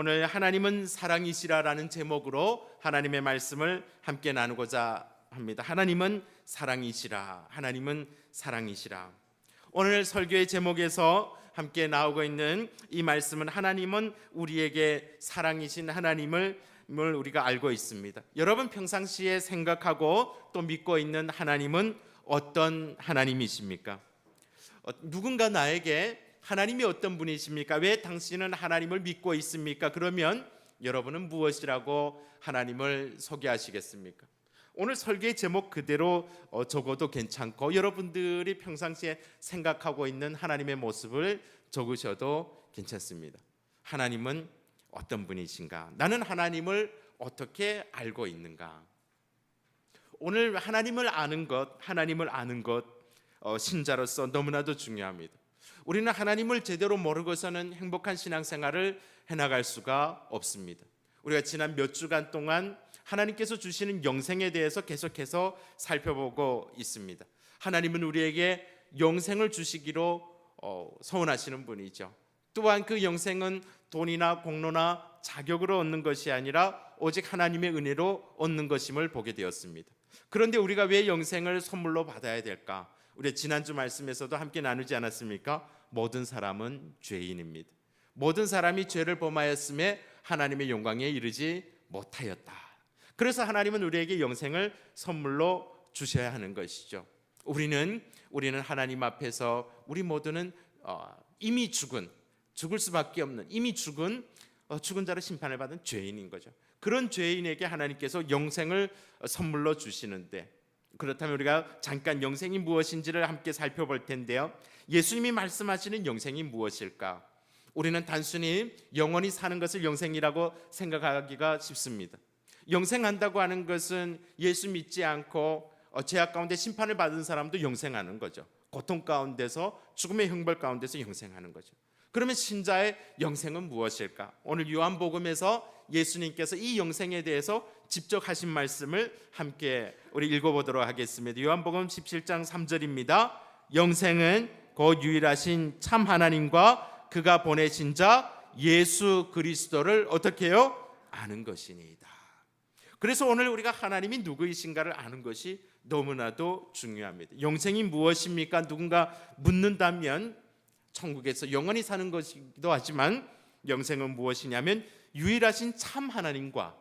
오늘 하나님은 사랑이시라라는 제목으로 하나님의 말씀을 함께 나누고자 합니다. 하나님은 사랑이시라. 하나님은 사랑이시라. 오늘 설교의 제목에서 함께 나오고 있는 이 말씀은 하나님은 우리에게 사랑이신 하나님을 우리가 알고 있습니다. 여러분 평상시에 생각하고 또 믿고 있는 하나님은 어떤 하나님이십니까? 누군가 나에게 하나님이 어떤 분이십니까? 왜 당신은 하나님을 믿고 있습니까? 그러면 여러분은 무엇이라고 하나님을 소개하시겠습니까? 오늘 설교의 제목 그대로 적어도 괜찮고 여러분들이 평상시에 생각하고 있는 하나님의 모습을 적으셔도 괜찮습니다. 하나님은 어떤 분이신가? 나는 하나님을 어떻게 알고 있는가? 오늘 하나님을 아는 것, 신자로서 너무나도 중요합니다. 우리는 하나님을 제대로 모르고서는 행복한 신앙생활을 해나갈 수가 없습니다. 우리가 지난 몇 주간 동안 하나님께서 주시는 영생에 대해서 계속해서 살펴보고 있습니다. 하나님은 우리에게 영생을 주시기로 소원하시는 분이죠. 또한 그 영생은 돈이나 공로나 자격으로 얻는 것이 아니라 오직 하나님의 은혜로 얻는 것임을 보게 되었습니다. 그런데 우리가 왜 영생을 선물로 받아야 될까? 우리 지난주 말씀에서도 함께 나누지 않았습니까? 모든 사람은 죄인입니다. 모든 사람이 죄를 범하였음에 하나님의 영광에 이르지 못하였다. 그래서 하나님은 우리에게 영생을 선물로 주셔야 하는 것이죠. 우리는 하나님 앞에서 우리 모두는 이미 죽을 수밖에 없는 이미 죽은 자로 심판을 받은 죄인인 거죠. 그런 죄인에게 하나님께서 영생을 선물로 주시는데, 그렇다면 우리가 잠깐 영생이 무엇인지를 함께 살펴볼 텐데요. 예수님이 말씀하시는 영생이 무엇일까? 우리는 단순히 영원히 사는 것을 영생이라고 생각하기가 쉽습니다. 영생한다고 하는 것은 예수 믿지 않고 죄악 가운데 심판을 받은 사람도 영생하는 거죠. 고통 가운데서 죽음의 형벌 가운데서 영생하는 거죠. 그러면 신자의 영생은 무엇일까? 오늘 요한복음에서 예수님께서 이 영생에 대해서 직접 하신 말씀을 함께 우리 읽어보도록 하겠습니다. 요한복음 17장 3절입니다. 영생은 곧 유일하신 참 하나님과 그가 보내신 자 예수 그리스도를 어떻게 해요? 아는 것이니이다. 그래서 오늘 우리가 하나님이 누구이신가를 아는 것이 너무나도 중요합니다. 영생이 무엇입니까? 누군가 묻는다면 천국에서 영원히 사는 것이기도 하지만 영생은 무엇이냐면 유일하신 참 하나님과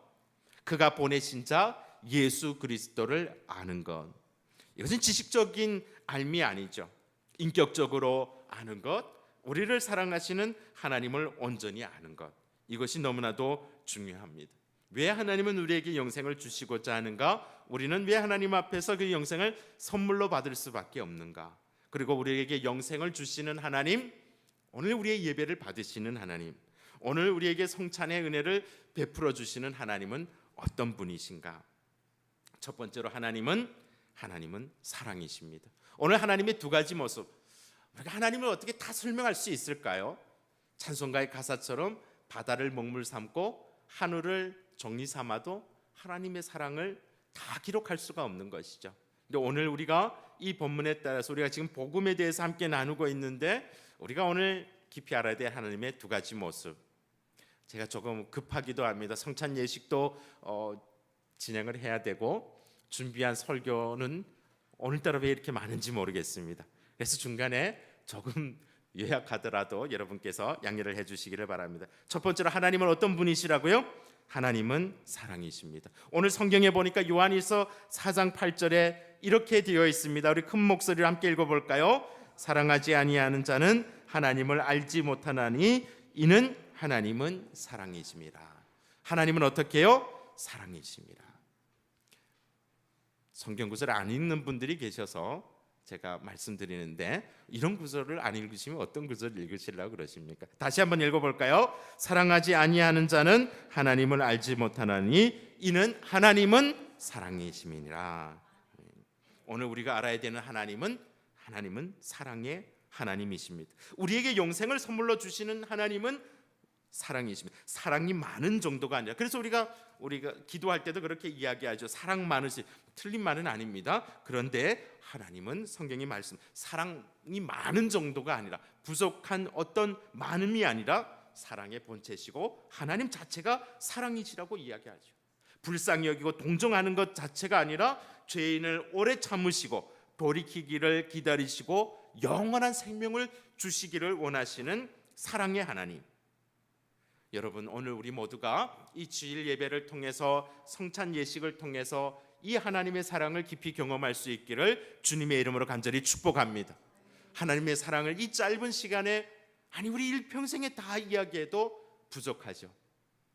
그가 보내신 자 예수 그리스도를 아는 것. 이것은 지식적인 알미 아니죠. 인격적으로 아는 것, 우리를 사랑하시는 하나님을 온전히 아는 것. 이것이 너무나도 중요합니다. 왜 하나님은 우리에게 영생을 주시고자 하는가? 우리는 왜 하나님 앞에서 그 영생을 선물로 받을 수밖에 없는가? 그리고 우리에게 영생을 주시는 하나님, 오늘 우리의 예배를 받으시는 하나님, 오늘 우리에게 성찬의 은혜를 베풀어 주시는 하나님은 어떤 분이신가? 첫 번째로 하나님은 사랑이십니다. 오늘 하나님의 두 가지 모습, 우리가 하나님을 어떻게 다 설명할 수 있을까요? 찬송가의 가사처럼 바다를 먹물 삼고 하늘을 정리 삼아도 하나님의 사랑을 다 기록할 수가 없는 것이죠. 근데 오늘 우리가 이 본문에 따라서 우리가 지금 복음에 대해서 함께 나누고 있는데, 우리가 오늘 깊이 알아야 될 하나님의 두 가지 모습. 제가 조금 급하기도 합니다. 성찬 예식도 진행을 해야 되고 준비한 설교는 오늘따라 왜 이렇게 많은지 모르겠습니다. 그래서 중간에 조금 요약하더라도 여러분께서 양해를 해주시기를 바랍니다. 첫 번째로 하나님은 어떤 분이시라고요? 하나님은 사랑이십니다. 오늘 성경에 보니까 요한일서 4장 8절에 이렇게 되어 있습니다. 우리 큰 목소리로 함께 읽어볼까요? 사랑하지 아니하는 자는 하나님을 알지 못하나니 이는 하나님은 사랑이십니다. 하나님은 어떻게 해요? 사랑이십니다. 성경 구절 안 읽는 분들이 계셔서 제가 말씀드리는데, 이런 구절을 안 읽으시면 어떤 구절을 읽으시려고 그러십니까? 다시 한번 읽어볼까요? 사랑하지 아니하는 자는 하나님을 알지 못하나니 이는 하나님은 사랑이심이니라. 오늘 우리가 알아야 되는 하나님은 사랑의 하나님이십니다. 우리에게 영생을 선물로 주시는 하나님은 사랑이십니다. 사랑이 많은 정도가 아니라, 그래서 우리가 기도할 때도 그렇게 이야기하죠. 사랑 많으시, 틀린 말은 아닙니다. 그런데 하나님은 성경이 사랑이 많은 정도가 아니라, 부족한 어떤 많음이 아니라 사랑의 본체시고 하나님 자체가 사랑이시라고 이야기하죠. 불쌍히 여기고 동정하는 것 자체가 아니라 죄인을 오래 참으시고 돌이키기를 기다리시고 영원한 생명을 주시기를 원하시는 사랑의 하나님. 여러분, 오늘 우리 모두가 이 주일 예배를 통해서 성찬 예식을 통해서 이 하나님의 사랑을 깊이 경험할 수 있기를 주님의 이름으로 간절히 축복합니다. 하나님의 사랑을 이 짧은 시간에 우리 일평생에 다 이야기해도 부족하죠.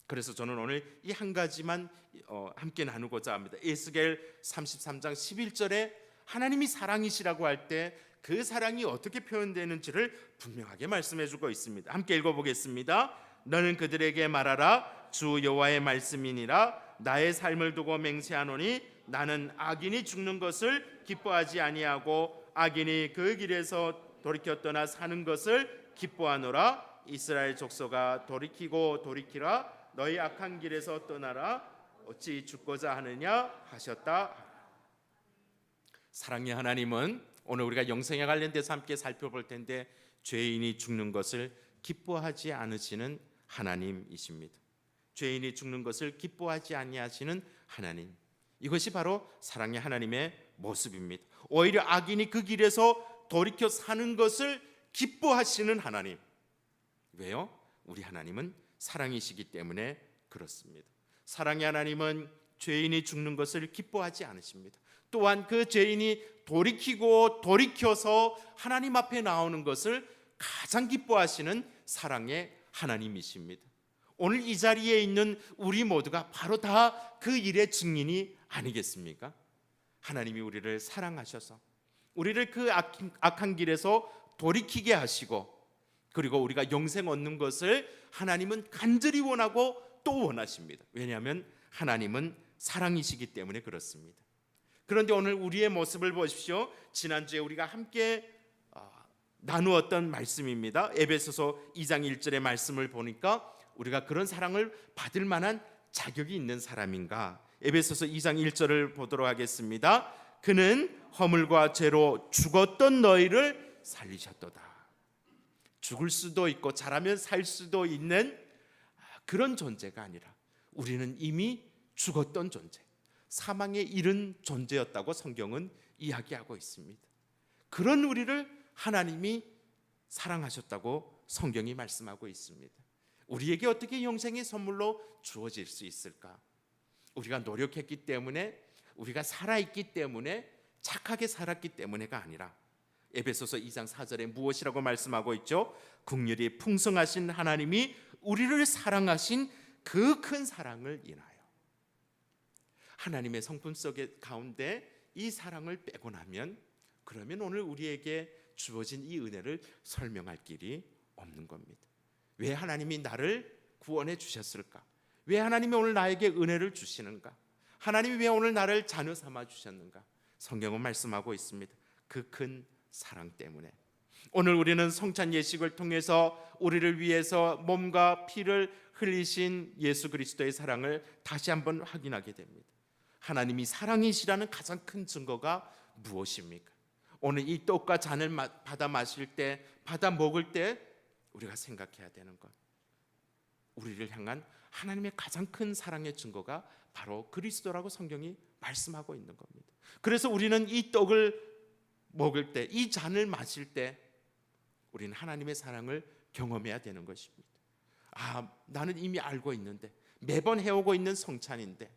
그래서 저는 오늘 이 한 가지만 함께 나누고자 합니다. 에스겔 33장 11절에 하나님이 사랑이시라고 할 때 그 사랑이 어떻게 표현되는지를 분명하게 말씀해 주고 있습니다. 함께 읽어보겠습니다. 너는 그들에게 말하라. 주 여호와의 말씀이니라. 나의 삶을 두고 맹세하노니 나는 악인이 죽는 것을 기뻐하지 아니하고 악인이 그 길에서 돌이켜 떠나 사는 것을 기뻐하노라. 이스라엘 족속아 돌이키고 돌이키라. 너희 악한 길에서 떠나라. 어찌 죽고자 하느냐 하셨다. 사랑의 하나님은 오늘 우리가 영생에 관련돼서 함께 살펴볼 텐데 죄인이 죽는 것을 기뻐하지 않으시는 하나님이십니다. 죄인이 죽는 것을 기뻐하지 아니하시는 하나님, 이것이 바로 사랑의 하나님의 모습입니다. 오히려 악인이 그 길에서 돌이켜 사는 것을 기뻐하시는 하나님. 왜요? 우리 하나님은 사랑이시기 때문에 그렇습니다. 사랑의 하나님은 죄인이 죽는 것을 기뻐하지 않으십니다. 또한 그 죄인이 돌이키고 돌이켜서 하나님 앞에 나오는 것을 가장 기뻐하시는 사랑의 하나님이십니다. 오늘 이 자리에 있는 우리 모두가 바로 다 그 일의 증인이 아니겠습니까? 하나님이 우리를 사랑하셔서 우리를 그 악한 길에서 돌이키게 하시고, 그리고 우리가 영생 얻는 것을 하나님은 간절히 원하고 또 원하십니다. 왜냐하면 하나님은 사랑이시기 때문에 그렇습니다. 그런데 오늘 우리의 모습을 보십시오. 지난주에 우리가 함께 나누었던 말씀입니다. 에베소서 2장 1절의 말씀을 보니까 우리가 그런 사랑을 받을 만한 자격이 있는 사람인가? 에베소서 2장 1절을 보도록 하겠습니다. 그는 허물과 죄로 죽었던 너희를 살리셨도다. 죽을 수도 있고 잘하면 살 수도 있는 그런 존재가 아니라 우리는 이미 죽었던 존재, 사망에 이른 존재였다고 성경은 이야기하고 있습니다. 그런 우리를 하나님이 사랑하셨다고 성경이 말씀하고 있습니다. 우리에게 어떻게 영생의 선물로 주어질 수 있을까? 우리가 노력했기 때문에, 우리가 살아있기 때문에, 착하게 살았기 때문에가 아니라 에베소서 2장 4절에 무엇이라고 말씀하고 있죠? 긍휼이 풍성하신 하나님이 우리를 사랑하신 그 큰 사랑을 인하여. 하나님의 성품 속에 가운데 이 사랑을 빼고 나면, 그러면 오늘 우리에게 주어진 이 은혜를 설명할 길이 없는 겁니다. 왜 하나님이 나를 구원해 주셨을까? 왜 하나님이 오늘 나에게 은혜를 주시는가? 하나님이 왜 오늘 나를 자녀 삼아 주셨는가? 성경은 말씀하고 있습니다. 그 큰 사랑 때문에. 오늘 우리는 성찬 예식을 통해서 우리를 위해서 몸과 피를 흘리신 예수 그리스도의 사랑을 다시 한번 확인하게 됩니다. 하나님이 사랑이시라는 가장 큰 증거가 무엇입니까? 오늘 이 떡과 잔을 받아 마실 때, 받아 먹을 때 우리가 생각해야 되는 것, 우리를 향한 하나님의 가장 큰 사랑의 증거가 바로 그리스도라고 성경이 말씀하고 있는 겁니다. 그래서 우리는 이 떡을 먹을 때, 이 잔을 마실 때 우리는 하나님의 사랑을 경험해야 되는 것입니다. 나는 이미 알고 있는데, 매번 해오고 있는 성찬인데.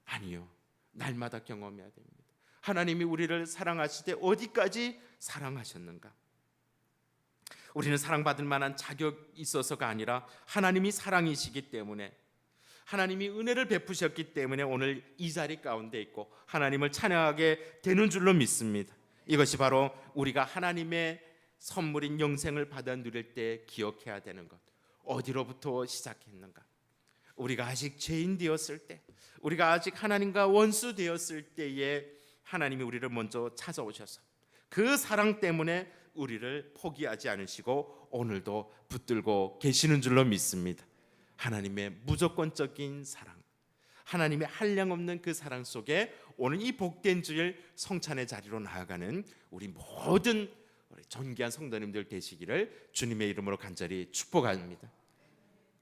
아니요, 날마다 경험해야 됩니다. 하나님이 우리를 사랑하실 때 어디까지 사랑하셨는가? 우리는 사랑받을 만한 자격이 있어서가 아니라 하나님이 사랑이시기 때문에, 하나님이 은혜를 베푸셨기 때문에 오늘 이 자리 가운데 있고 하나님을 찬양하게 되는 줄로 믿습니다. 이것이 바로 우리가 하나님의 선물인 영생을 받아 누릴 때 기억해야 되는 것. 어디로부터 시작했는가? 우리가 아직 죄인 되었을 때, 우리가 아직 하나님과 원수 되었을 때에 하나님이 우리를 먼저 찾아오셔서 그 사랑 때문에 우리를 포기하지 않으시고 오늘도 붙들고 계시는 줄로 믿습니다. 하나님의 무조건적인 사랑, 하나님의 한량없는 그 사랑 속에 오늘 이 복된 주일 성찬의 자리로 나아가는 우리 모든 우리 존귀한 성도님들 되시기를 주님의 이름으로 간절히 축복합니다.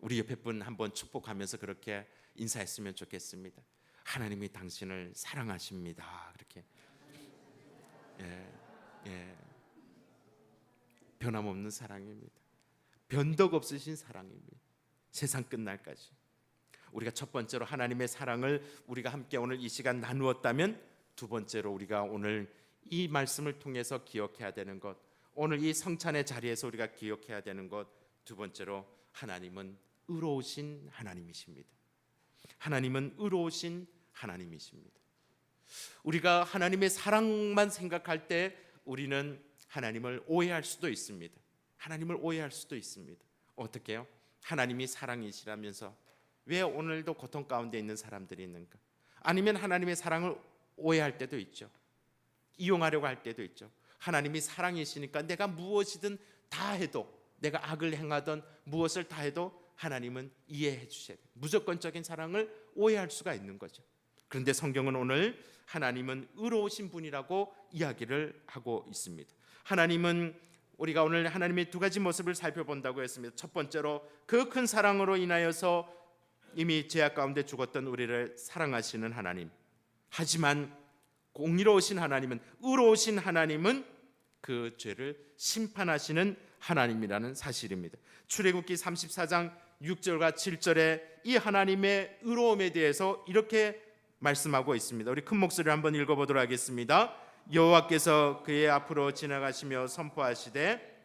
우리 옆에 분 한번 축복하면서 그렇게 인사했으면 좋겠습니다. 하나님이 당신을 사랑하십니다. 그렇게. 예. 변함없는 사랑입니다. 변덕 없으신 사랑입니다. 세상 끝날까지. 우리가 첫 번째로 하나님의 사랑을 우리가 함께 오늘 이 시간 나누었다면, 두 번째로 우리가 오늘 이 말씀을 통해서 기억해야 되는 것, 오늘 이 성찬의 자리에서 우리가 기억해야 되는 것, 두 번째로 하나님은 의로우신 하나님이십니다. 하나님은 의로우신 하나님이십니다. 우리가 하나님의 사랑만 생각할 때 우리는 하나님을 오해할 수도 있습니다. 하나님을 오해할 수도 있습니다. 어떻게요? 하나님이 사랑이시라면서 왜 오늘도 고통 가운데 있는 사람들이 있는가? 아니면 하나님의 사랑을 오해할 때도 있죠. 이용하려고 할 때도 있죠. 하나님이 사랑이시니까 내가 무엇이든 다 해도, 내가 악을 행하던 무엇을 다 해도 하나님은 이해해 주셔야 돼요. 무조건적인 사랑을 오해할 수가 있는 거죠. 그런데 성경은 오늘 하나님은 의로우신 분이라고 이야기를 하고 있습니다. 하나님은, 우리가 오늘 하나님의 두 가지 모습을 살펴본다고 했습니다. 첫 번째로 그 큰 사랑으로 인하여서 이미 죄악 가운데 죽었던 우리를 사랑하시는 하나님. 하지만 공의로우신 하나님은, 의로우신 하나님은 그 죄를 심판하시는 하나님이라는 사실입니다. 출애굽기 34장 6절과 7절에 이 하나님의 의로움에 대해서 이렇게 말씀하고 있습니다. 우리 큰 목소리로 한번 읽어보도록 하겠습니다. 여호와께서 그의 앞으로 지나가시며 선포하시되,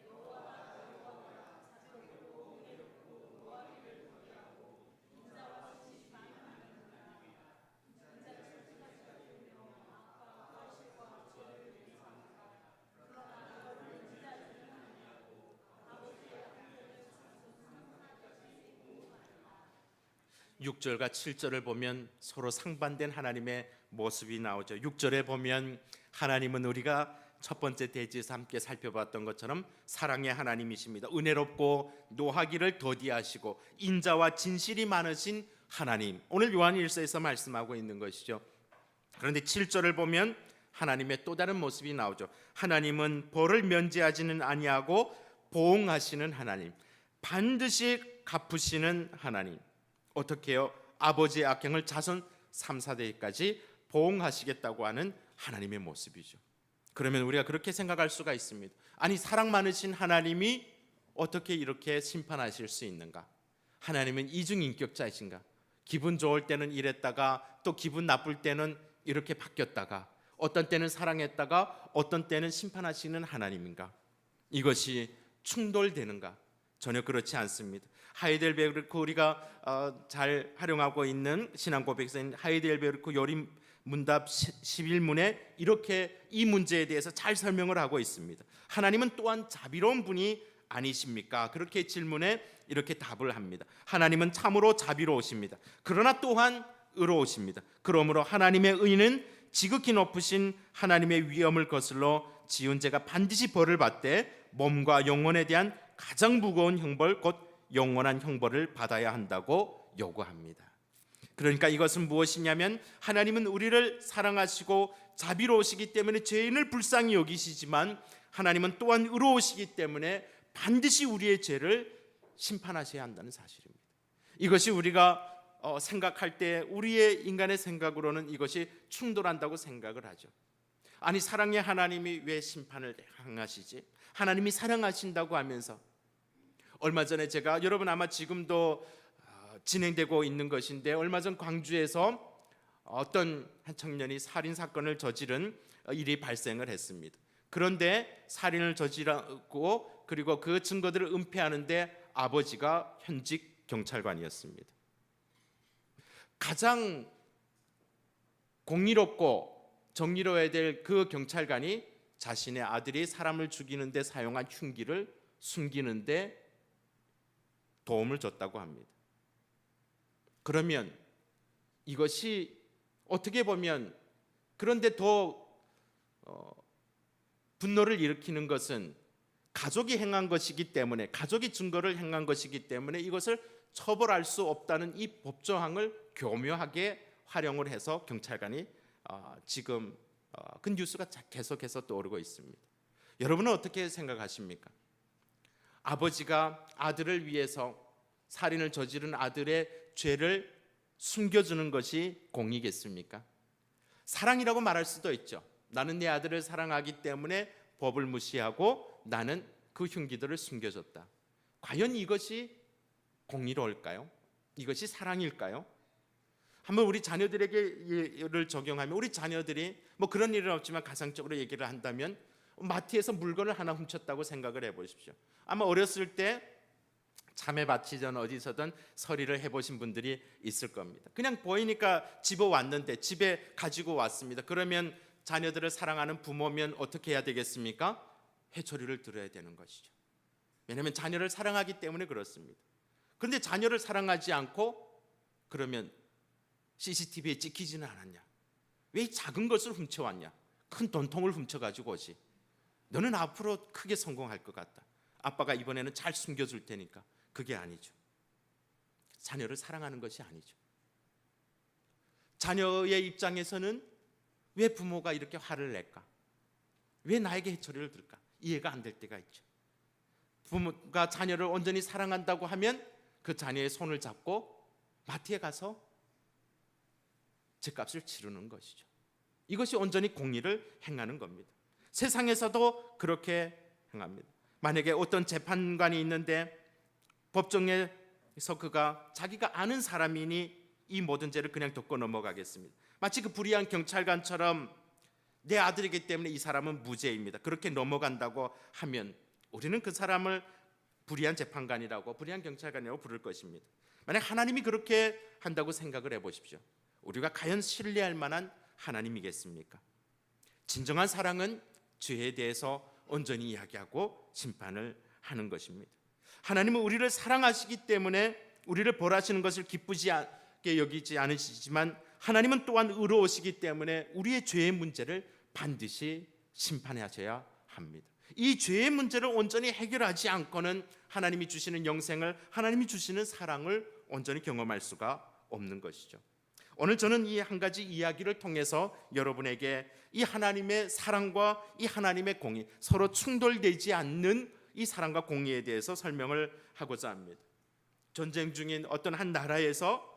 육 절과 7절을 보면 서로 상반된 하나님의 모습이 나오죠. 6절에 보면 하나님은 우리가 첫 번째 대지에서 함께 살펴봤던 것처럼 사랑의 하나님이십니다. 은혜롭고 노하기를 더디하시고 인자와 진실이 많으신 하나님, 오늘 요한일서에서 말씀하고 있는 것이죠. 그런데 7절을 보면 하나님의 또 다른 모습이 나오죠. 하나님은 벌을 면제하지는 아니하고 보응하시는 하나님, 반드시 갚으시는 하나님. 어떻게 해요? 아버지의 악행을 자손 3, 4대까지 보응하시겠다고 하는 하나님의 모습이죠. 그러면 우리가 그렇게 생각할 수가 있습니다. 아니, 사랑 많으신 하나님이 어떻게 이렇게 심판하실 수 있는가? 하나님은 이중인격자이신가? 기분 좋을 때는 이랬다가 또 기분 나쁠 때는 이렇게 바뀌었다가, 어떤 때는 사랑했다가 어떤 때는 심판하시는 하나님인가? 이것이 충돌되는가? 전혀 그렇지 않습니다. 하이델베르크, 우리가 잘 활용하고 있는 신앙 고백서인 하이델베르크 요리 문답 11문에 이렇게 이 문제에 대해서 잘 설명을 하고 있습니다. 하나님은 또한 자비로운 분이 아니십니까? 그렇게 질문에 이렇게 답을 합니다. 하나님은 참으로 자비로우십니다. 그러나 또한 의로우십니다. 그러므로 하나님의 의는 지극히 높으신 하나님의 위엄을 거슬러 지은 죄가 반드시 벌을 받되 몸과 영혼에 대한 가장 무거운 형벌, 곧 영원한 형벌을 받아야 한다고 요구합니다. 그러니까 이것은 무엇이냐면, 하나님은 우리를 사랑하시고 자비로우시기 때문에 죄인을 불쌍히 여기시지만 하나님은 또한 의로우시기 때문에 반드시 우리의 죄를 심판하셔야 한다는 사실입니다. 이것이 우리가 생각할 때 우리의 인간의 생각으로는 이것이 충돌한다고 생각을 하죠. 아니, 사랑의 하나님이 왜 심판을 행하시지? 하나님이 사랑하신다고 하면서. 얼마 전에 제가, 여러분 아마 지금도 진행되고 있는 것인데, 얼마 전 광주에서 어떤 한 청년이 살인 사건을 저지른 일이 발생을 했습니다. 그런데 살인을 저지르고 그리고 그 증거들을 은폐하는데 아버지가 현직 경찰관이었습니다. 가장 공의롭고 정의로워야 될 그 경찰관이 자신의 아들이 사람을 죽이는데 사용한 흉기를 숨기는데 도움을 줬다고 합니다. 그러면 이것이 어떻게 보면, 그런데 더 분노를 일으키는 것은 가족이 행한 것이기 때문에, 가족이 증거를 행한 것이기 때문에 이것을 처벌할 수 없다는 이 법조항을 교묘하게 활용을 해서 경찰관이 지금 그 뉴스가 계속해서 떠오르고 있습니다. 여러분은 어떻게 생각하십니까? 아버지가 아들을 위해서 살인을 저지른 아들의 죄를 숨겨주는 것이 공이겠습니까? 사랑이라고 말할 수도 있죠. 나는 내 아들을 사랑하기 때문에 법을 무시하고 나는 그 흉기들을 숨겨줬다. 과연 이것이 공의로울까요? 이것이 사랑일까요? 한번 우리 자녀들에게 예를 적용하면, 우리 자녀들이 뭐 그런 일은 없지만 가상적으로 얘기를 한다면, 마트에서 물건을 하나 훔쳤다고 생각을 해보십시오. 아마 어렸을 때 자매밭이든 어디서든 서리를 해보신 분들이 있을 겁니다. 그냥 보이니까 집어왔는데, 집에 가지고 왔습니다. 그러면 자녀들을 사랑하는 부모면 어떻게 해야 되겠습니까? 회초리를 들어야 되는 것이죠. 왜냐하면 자녀를 사랑하기 때문에 그렇습니다. 그런데 자녀를 사랑하지 않고 그러면 CCTV에 찍히지는 않았냐? 왜 이 작은 것을 훔쳐왔냐? 큰 돈통을 훔쳐가지고 오지. 너는 앞으로 크게 성공할 것 같다. 아빠가 이번에는 잘 숨겨줄 테니까. 그게 아니죠. 자녀를 사랑하는 것이 아니죠. 자녀의 입장에서는 왜 부모가 이렇게 화를 낼까? 왜 나에게 해초리를 들까? 이해가 안 될 때가 있죠. 부모가 자녀를 온전히 사랑한다고 하면 그 자녀의 손을 잡고 마트에 가서 죗값을 치르는 것이죠. 이것이 온전히 공의를 행하는 겁니다. 세상에서도 그렇게 행합니다. 만약에 어떤 재판관이 있는데 법정에서 그가 자기가 아는 사람이니 이 모든 죄를 그냥 덮고 넘어가겠습니다. 마치 그 불의한 경찰관처럼 내 아들이기 때문에 이 사람은 무죄입니다. 그렇게 넘어간다고 하면 우리는 그 사람을 불의한 재판관이라고, 불의한 경찰관이라고 부를 것입니다. 만약 하나님이 그렇게 한다고 생각을 해보십시오. 우리가 과연 신뢰할 만한 하나님이겠습니까? 진정한 사랑은 죄에 대해서 온전히 이야기하고 심판을 하는 것입니다. 하나님은 우리를 사랑하시기 때문에 우리를 벌하시는 것을 기쁘게 여기지 않으시지만, 하나님은 또한 의로우시기 때문에 우리의 죄의 문제를 반드시 심판하셔야 합니다. 이 죄의 문제를 온전히 해결하지 않고는 하나님이 주시는 영생을, 하나님이 주시는 사랑을 온전히 경험할 수가 없는 것이죠. 오늘 저는 이 한 가지 이야기를 통해서 여러분에게 이 하나님의 사랑과 이 하나님의 공의, 서로 충돌되지 않는 이 사랑과 공의에 대해서 설명을 하고자 합니다. 전쟁 중인 어떤 한 나라에서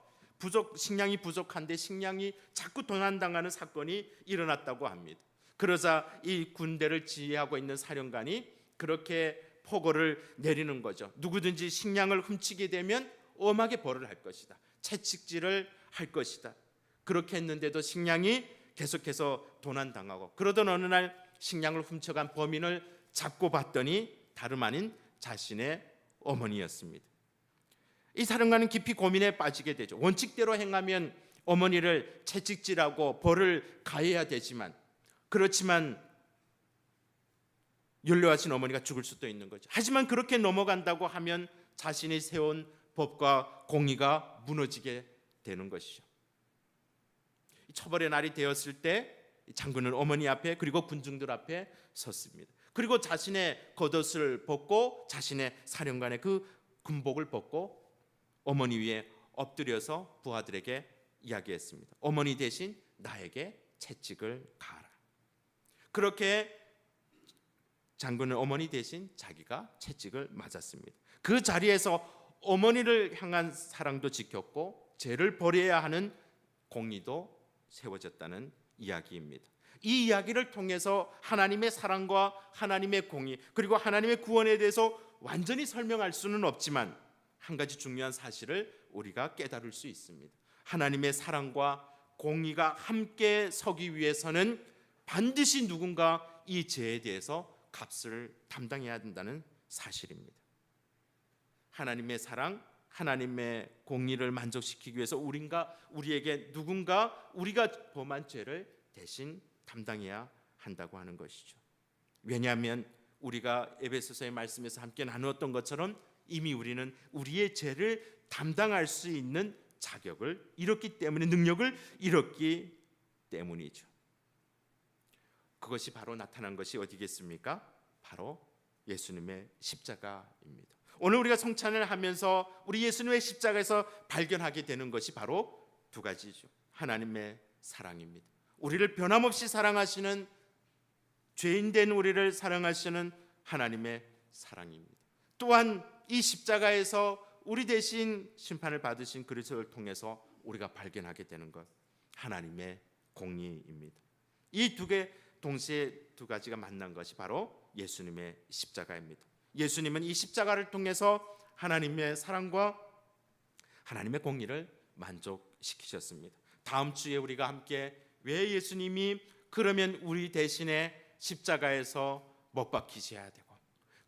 식량이 부족한데 식량이 자꾸 도난당하는 사건이 일어났다고 합니다. 그러자 이 군대를 지휘하고 있는 사령관이 그렇게 포고를 내리는 거죠. 누구든지 식량을 훔치게 되면 엄하게 벌을 할 것이다. 채찍질을 할 것이다. 그렇게 했는데도 식량이 계속해서 도난당하고, 그러던 어느 날 식량을 훔쳐간 범인을 잡고 봤더니 다름 아닌 자신의 어머니였습니다. 이 사령관은 깊이 고민에 빠지게 되죠. 원칙대로 행하면 어머니를 채찍질하고 벌을 가해야 되지만, 그렇지만 연로하신 어머니가 죽을 수도 있는 거죠. 하지만 그렇게 넘어간다고 하면 자신이 세운 법과 공의가 무너지게 되는 것이죠. 처벌의 날이 되었을 때 장군은 어머니 앞에, 그리고 군중들 앞에 섰습니다. 그리고 자신의 겉옷을 벗고 자신의 사령관의 그 군복을 벗고 어머니 위에 엎드려서 부하들에게 이야기했습니다. 어머니 대신 나에게 채찍을 가하라. 그렇게 장군은 어머니 대신 자기가 채찍을 맞았습니다. 그 자리에서 어머니를 향한 사랑도 지켰고 죄를 버려야 하는 공의도 세워졌다는 이야기입니다. 이 이야기를 통해서 하나님의 사랑과 하나님의 공의, 그리고 하나님의 구원에 대해서 완전히 설명할 수는 없지만 한 가지 중요한 사실을 우리가 깨달을 수 있습니다. 하나님의 사랑과 공의가 함께 서기 위해서는 반드시 누군가 이 죄에 대해서 값을 담당해야 된다는 사실입니다. 하나님의 사랑, 하나님의 공의를 만족시키기 위해서 우리에게 누군가 우리가 범한 죄를 대신 담당해야 한다고 하는 것이죠. 왜냐하면 우리가 에베소서의 말씀에서 함께 나누었던 것처럼 이미 우리는 우리의 죄를 담당할 수 있는 자격을 잃었기 때문에, 능력을 잃었기 때문이죠. 그것이 바로 나타난 것이 어디겠습니까? 바로 예수님의 십자가입니다. 오늘 우리가 성찬을 하면서 우리 예수님의 십자가에서 발견하게 되는 것이 바로 두 가지죠. 하나님의 사랑입니다. 우리를 변함없이 사랑하시는 죄인된 우리를 사랑하시는 하나님의 사랑입니다. 또한 이 십자가에서 우리 대신 심판을 받으신 그리스도를 통해서 우리가 발견하게 되는 것, 하나님의 공의입니다. 이 동시에 두 가지가 만난 것이 바로 예수님의 십자가입니다. 예수님은 이 십자가를 통해서 하나님의 사랑과 하나님의 공의를 만족시키셨습니다. 다음 주에 우리가 함께 왜 예수님이 그러면 우리 대신에 십자가에서 못 박히셔야 되고,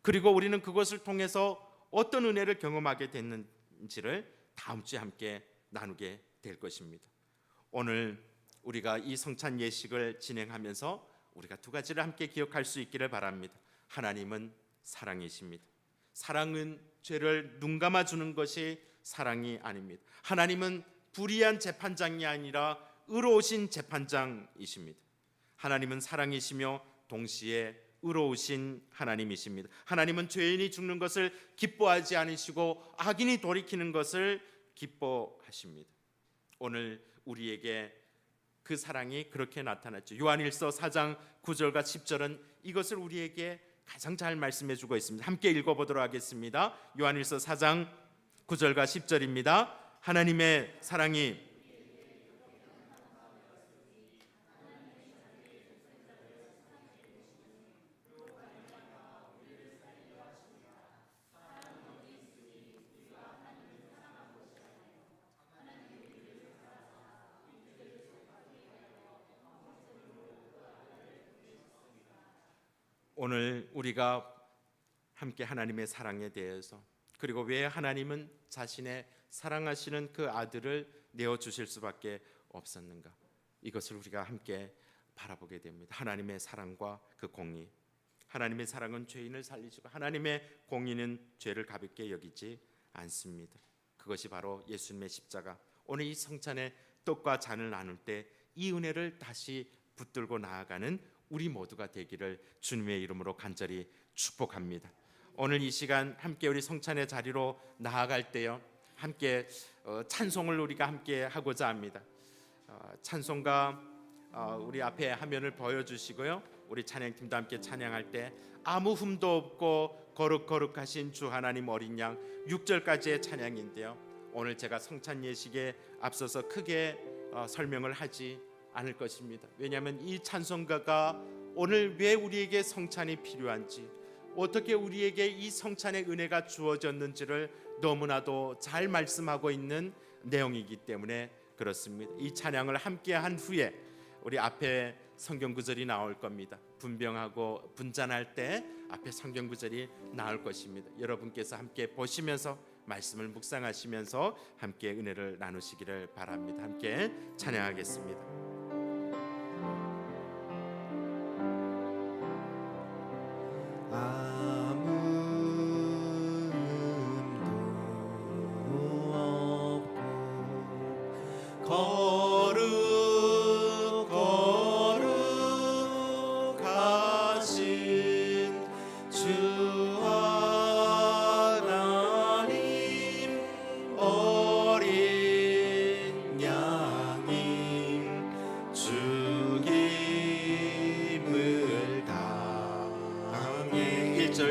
그리고 우리는 그것을 통해서 어떤 은혜를 경험하게 됐는지를 다음 주에 함께 나누게 될 것입니다. 오늘 우리가 이 성찬 예식을 진행하면서 우리가 두 가지를 함께 기억할 수 있기를 바랍니다. 하나님은 사랑이십니다. 사랑은 죄를 눈감아 주는 것이 사랑이 아닙니다. 하나님은 불의한 재판장이 아니라 의로우신 재판장이십니다. 하나님은 사랑이시며 동시에 의로우신 하나님이십니다. 하나님은 죄인이 죽는 것을 기뻐하지 않으시고 악인이 돌이키는 것을 기뻐하십니다. 오늘 우리에게 그 사랑이 그렇게 나타났죠. 요한일서 4장 9절과 10절은 이것을 우리에게 가장 잘 말씀해 주고 있습니다. 함께 읽어보도록 하겠습니다. 요한일서 4장 9절과 10절입니다. 하나님의 사랑이 오늘 우리가 함께 하나님의 사랑에 대해서, 그리고 왜 하나님은 자신의 사랑하시는 그 아들을 내어주실 수밖에 없었는가, 이것을 우리가 함께 바라보게 됩니다. 하나님의 사랑과 그 공의. 하나님의 사랑은 죄인을 살리시고 하나님의 공의는 죄를 가볍게 여기지 않습니다. 그것이 바로 예수님의 십자가. 오늘 이 성찬의 떡과 잔을 나눌 때 이 은혜를 다시 붙들고 나아가는 우리 모두가 되기를 주님의 이름으로 간절히 축복합니다. 오늘 이 시간 함께 우리 성찬의 자리로 나아갈 때요, 함께 찬송을 우리가 함께 하고자 합니다. 찬송가 우리 앞에 화면을 보여주시고요, 우리 찬양팀도 함께 찬양할 때 아무 흠도 없고 거룩거룩하신 주 하나님 어린 양 6절까지의 찬양인데요, 오늘 제가 성찬 예식에 앞서서 크게 설명을 하지 않을 것입니다. 왜냐하면 이 찬송가가 오늘 왜 우리에게 성찬이 필요한지, 어떻게 우리에게 이 성찬의 은혜가 주어졌는지를 너무나도 잘 말씀하고 있는 내용이기 때문에 그렇습니다. 이 찬양을 함께 한 후에 우리 앞에 성경 구절이 나올 겁니다. 분병하고 분잔할 때 앞에 성경 구절이 나올 것입니다. 여러분께서 함께 보시면서 말씀을 묵상하시면서 함께 은혜를 나누시기를 바랍니다. 함께 찬양하겠습니다.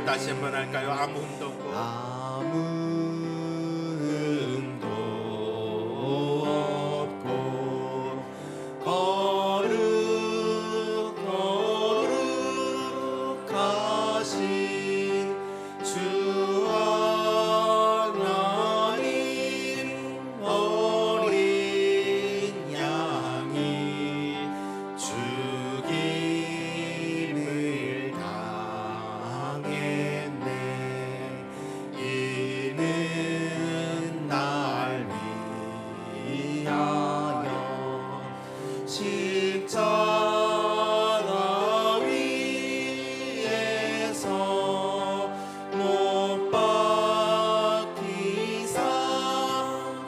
다시 한번 할까요? 아무 흠도 없고 아무 흠도 없고 거룩하신 주 하나님 어린 양이 죽임을 이는 날 위하여 십자가 위에서 못 박히사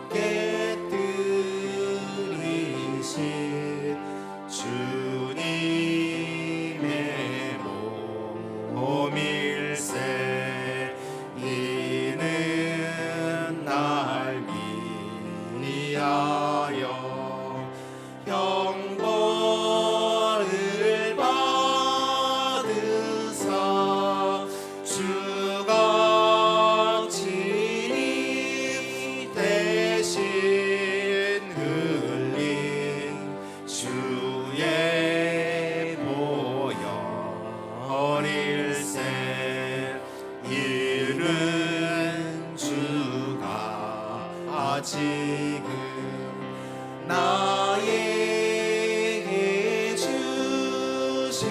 깨뜨리신 주님의 몸일세. 이는 날 위하여 형벌을 받으사 나에게 주시는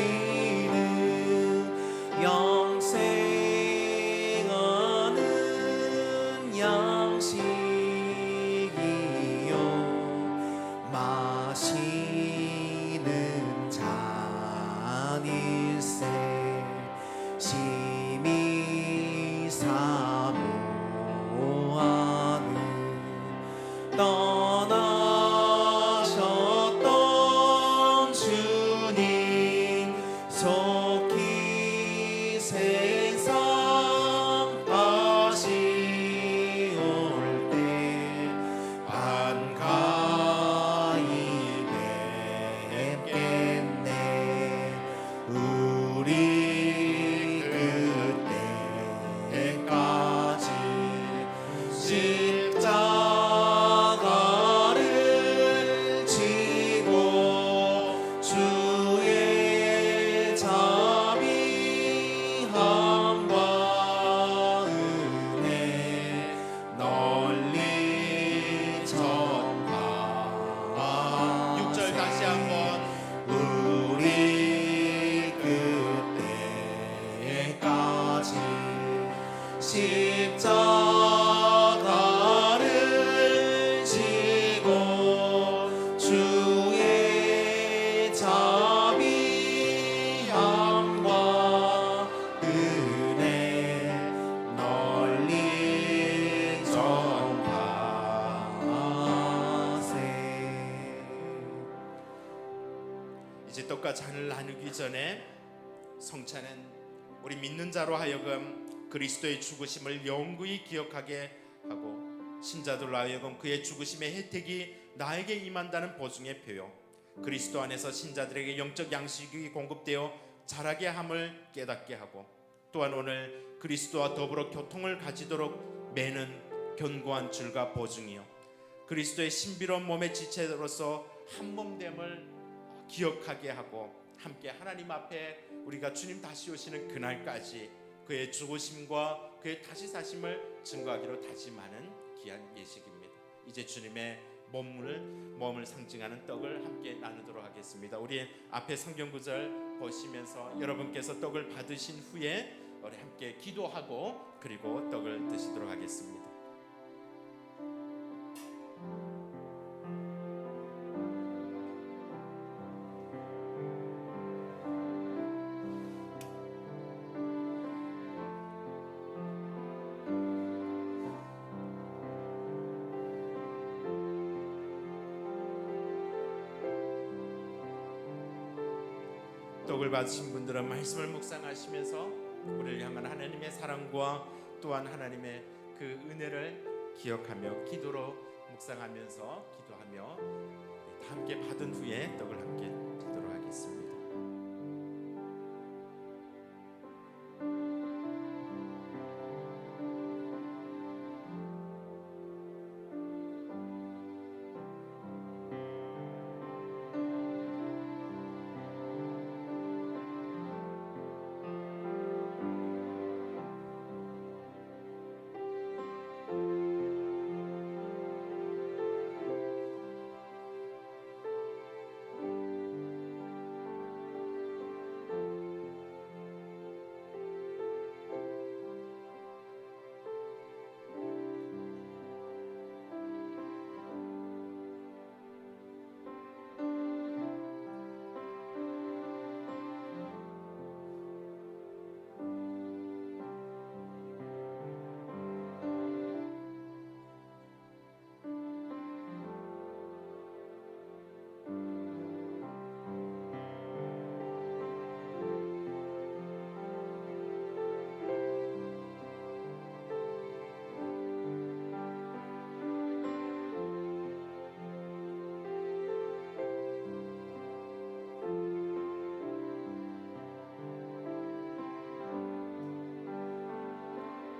영생하는 양식이요 마시는 잔일세 심히 사모하는 떠나셨던 주님 속히 세상 다시 올 때 반가이 뵙겠네 우리 그때까지 십자가를 지고 주의 자비함과 은혜 널리 전파 6절 다시 한번 우리 그때까지 십자가를 지고 주의 자비함과 은혜 널리 전파하세. 이제 떡과 잔을 나누기 전에 성찬은 우리 믿는 자로 하여금 그리스도의 죽으심을 영구히 기억하게 하고 신자들로 하여금 그의 죽으심의 혜택이 나에게 임한다는 보증의 표요 그리스도 안에서 신자들에게 영적 양식이 공급되어 자라게 함을 깨닫게 하고 또한 오늘 그리스도와 더불어 교통을 가지도록 매는 견고한 줄과 보증이요 그리스도의 신비로운 몸의 지체로서 한 몸됨을 기억하게 하고 함께 하나님 앞에 우리가 주님 다시 오시는 그날까지 그의 죽으심과 그의 다시 사심을 증거하기로 다짐하는 귀한 예식입니다. 이제 주님의 몸을 상징하는 떡을 함께 나누도록 하겠습니다. 우리 앞에 성경 구절 보시면서 여러분께서 떡을 받으신 후에 우리 함께 기도하고 그리고 떡을 드시도록 하겠습니다. 떡을 받으신 분들은 말씀을 묵상하시면서 우리를 향한 하나님의 사랑과 또한 하나님의 그 은혜를 기억하며 기도로 묵상하면서 기도하며 다 함께 받은 후에 떡을 함께 드리도록 하겠습니다.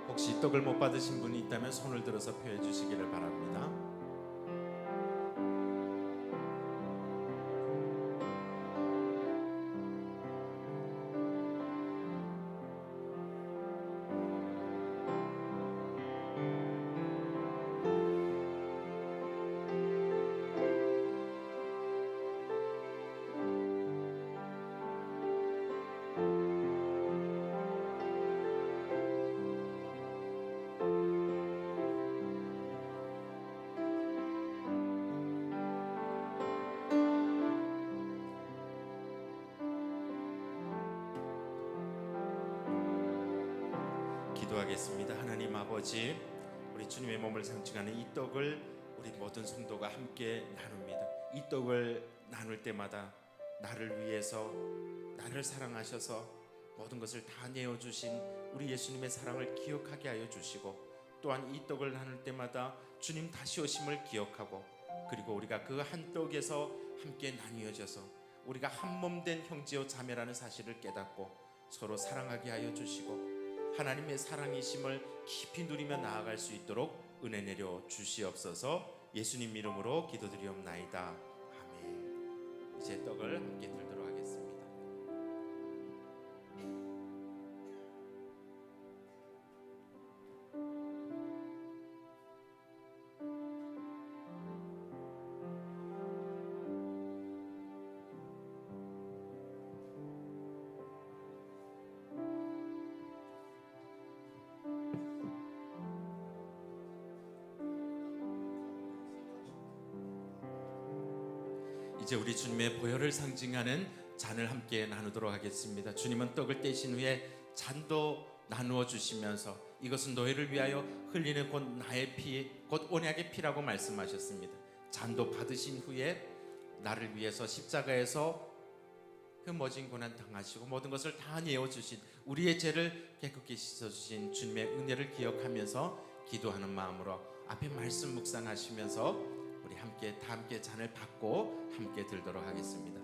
혹시 떡을 못 받으신 분이 있다면 손을 들어서 표해 주시기를 바랍니다. 기도하겠습니다. 하나님 아버지, 우리 주님의 몸을 상징하는 이 떡을 우리 모든 성도가 함께 나눕니다. 이 떡을 나눌 때마다 나를 위해서, 나를 사랑하셔서 모든 것을 다 내어주신 우리 예수님의 사랑을 기억하게 하여 주시고, 또한 이 떡을 나눌 때마다 주님 다시 오심을 기억하고, 그리고 우리가 그 한 떡에서 함께 나뉘어져서 우리가 한 몸 된 형제요 자매라는 사실을 깨닫고 서로 사랑하게 하여 주시고, 하나님의 사랑이심을 깊이 누리며 나아갈 수 있도록 은혜 내려 주시옵소서. 예수님 이름으로 기도드리옵나이다. 아멘. 이제 떡을 함께 들도록 하겠습니다. 이제 우리 주님의 보혈을 상징하는 잔을 함께 나누도록 하겠습니다. 주님은 떡을 떼신 후에 잔도 나누어 주시면서 이것은 너희를 위하여 흘리는 곧 나의 피, 곧 언약의 피라고 말씀하셨습니다. 잔도 받으신 후에 나를 위해서 십자가에서 흠어진 고난 당하시고 모든 것을 다 내어 주신, 우리의 죄를 깨끗이 씻어 주신 주님의 은혜를 기억하면서 기도하는 마음으로 앞에 말씀 묵상하시면서 우리 다 함께 잔을 받고 함께 들도록 하겠습니다.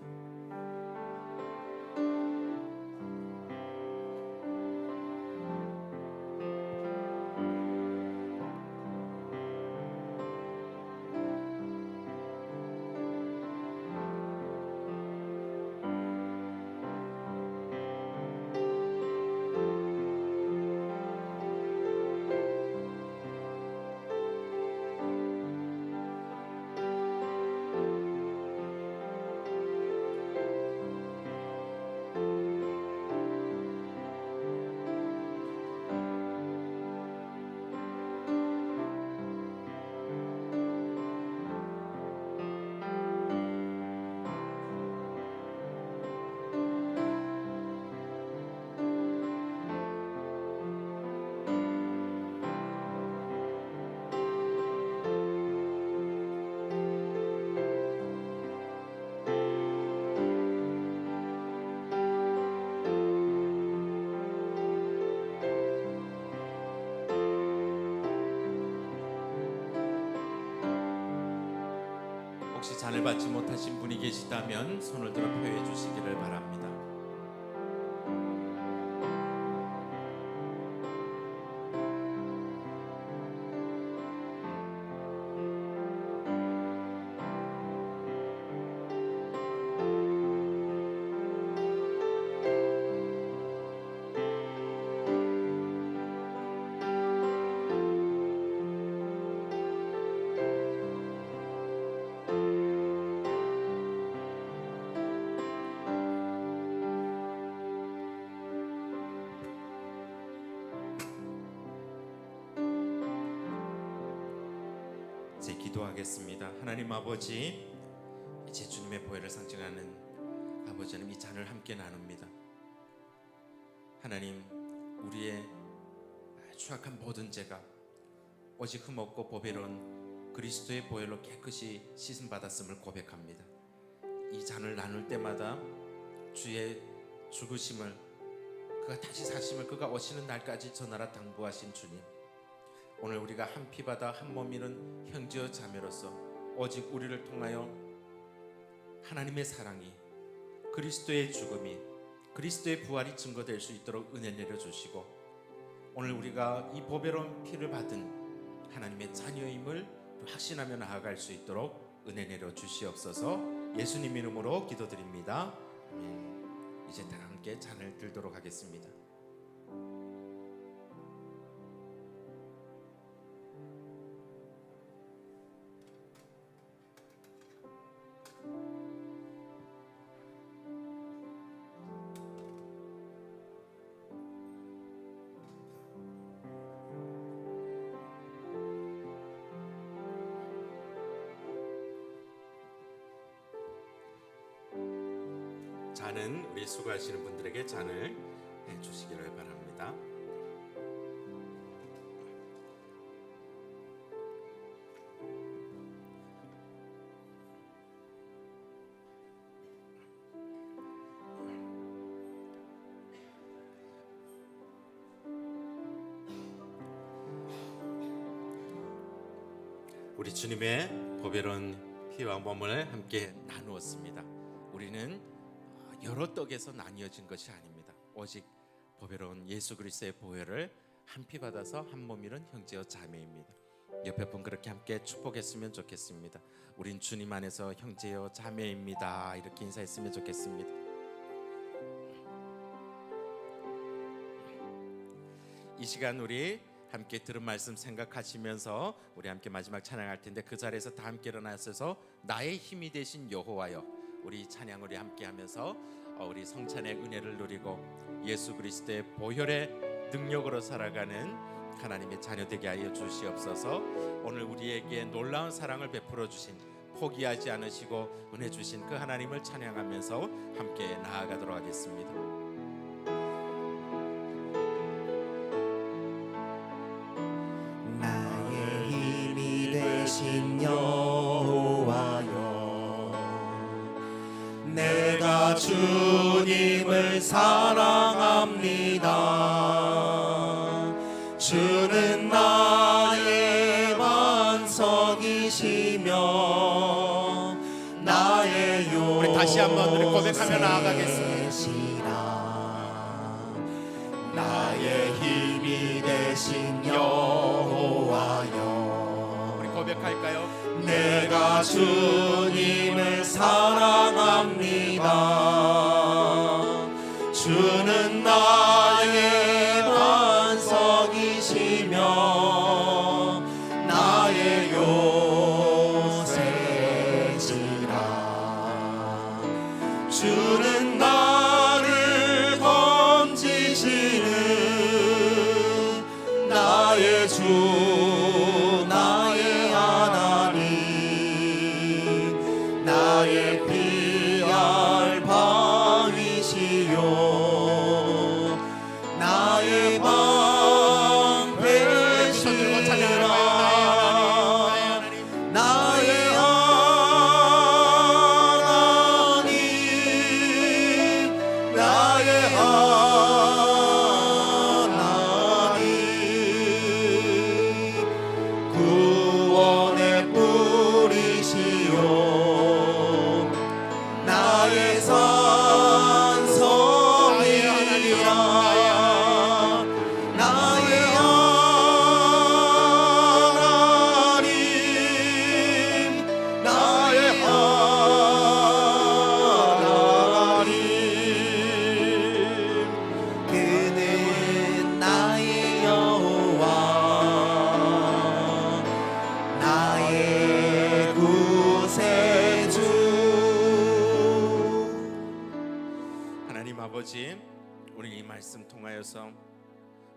혹시 잔을 받지 못하신 분이 계시다면 손을 들어 표해 주시기를 바랍니다. 이제 기도하겠습니다. 하나님 아버지, 이제 주님의 보혈을 상징하는 아버지 하나님, 이 잔을 함께 나눕니다. 하나님, 우리의 추악한 모든 죄가 오직 흠없고 보배로운 그리스도의 보혈로 깨끗이 씻음 받았음을 고백합니다. 이 잔을 나눌 때마다 주의 죽으심을, 그가 다시 사심을, 그가 오시는 날까지 전하라 당부하신 주님, 오늘 우리가 한 피바다 한 몸이는 형제와 자매로서 오직 우리를 통하여 하나님의 사랑이, 그리스도의 죽음이, 그리스도의 부활이 증거될 수 있도록 은혜 내려주시고, 오늘 우리가 이 보배로운 피를 받은 하나님의 자녀임을 확신하며 나아갈 수 있도록 은혜 내려주시옵소서. 예수님 이름으로 기도드립니다. 아멘. 이제 다 함께 잔을 들도록 하겠습니다. 잔은 우리 수고하시는 분들에게 잔을 주시기를 바랍니다. 우리 주님의 보배로운 피와 몸을 함께 나누었습니다. 우리는 여러 떡에서 나뉘어진 것이 아닙니다. 오직 보배로운 예수 그리스도의 보혈을 한 피 받아서 한 몸 이룬 형제와 자매입니다. 옆에 분 그렇게 함께 축복했으면 좋겠습니다. 우린 주님 안에서 형제여 자매입니다. 이렇게 인사했으면 좋겠습니다. 이 시간 우리 함께 들은 말씀 생각하시면서 우리 함께 마지막 찬양할 텐데, 그 자리에서 다 함께 일어나셔서 나의 힘이 되신 여호와여, 우리 찬양 우리 함께 하면서 우리 성찬의 은혜를 누리고 예수 그리스도의 보혈의 능력으로 살아가는 하나님의 자녀 되게 하여 주시옵소서. 오늘 우리에게 놀라운 사랑을 베풀어 주신, 포기하지 않으시고 은혜 주신 그 하나님을 찬양하면서 함께 나아가도록 하겠습니다. 나의 힘이 되신 여호와여, 내가 주님을 사랑합니다. 주는 나의 반석이시며 나의 요 우리 다시 한번 우리 고백하며 나아가겠습니다. 나의 힘이 되신 여호와여, 우리 고백할까요? 내가 주님을 사랑합니다. 주는 나의 반석이시며 나의 요새지라. 주는 나를 건지시는 나의 주, 나의 하나님, 나의 피할 방이시요, 나의 방패시라. 나의 하나님, 나의 하나님, 구원의 뿌리시요, 나의 산성이라. 나의 하나님, 나의 하나님, 그는 나의 여호와, 나의 구세주. 하나님 아버지, 우리 이 말씀 통하여서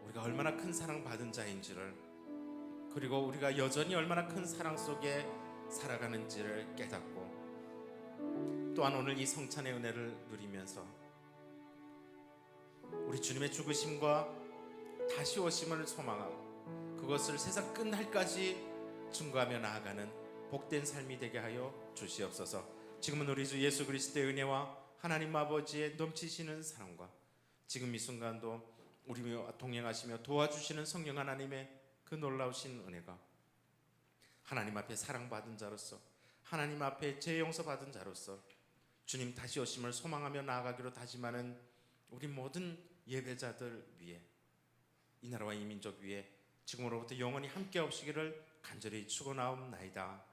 우리가 얼마나 큰 사랑 받은 자인지를, 그리고 우리가 여전히 얼마나 큰 사랑 속에 살아가는지를 깨닫고, 또한 오늘 이 성찬의 은혜를 누리면서 우리 주님의 죽으심과 다시 오심을 소망하고 그것을 세상 끝날까지 증거하며 나아가는 복된 삶이 되게 하여 주시옵소서. 지금은 우리 주 예수 그리스도의 은혜와 하나님 아버지의 넘치시는 사랑과 지금 이 순간도 우리와 동행하시며 도와주시는 성령 하나님의 그 놀라우신 은혜가, 하나님 앞에 사랑받은 자로서, 하나님 앞에 죄 용서받은 자로서 주님 다시 오심을 소망하며 나아가기로 다짐하는 우리 모든 예배자들 위에, 이 나라와 이 민족 위에 지금으로부터 영원히 함께 하시기를 간절히 축원하옵나이다.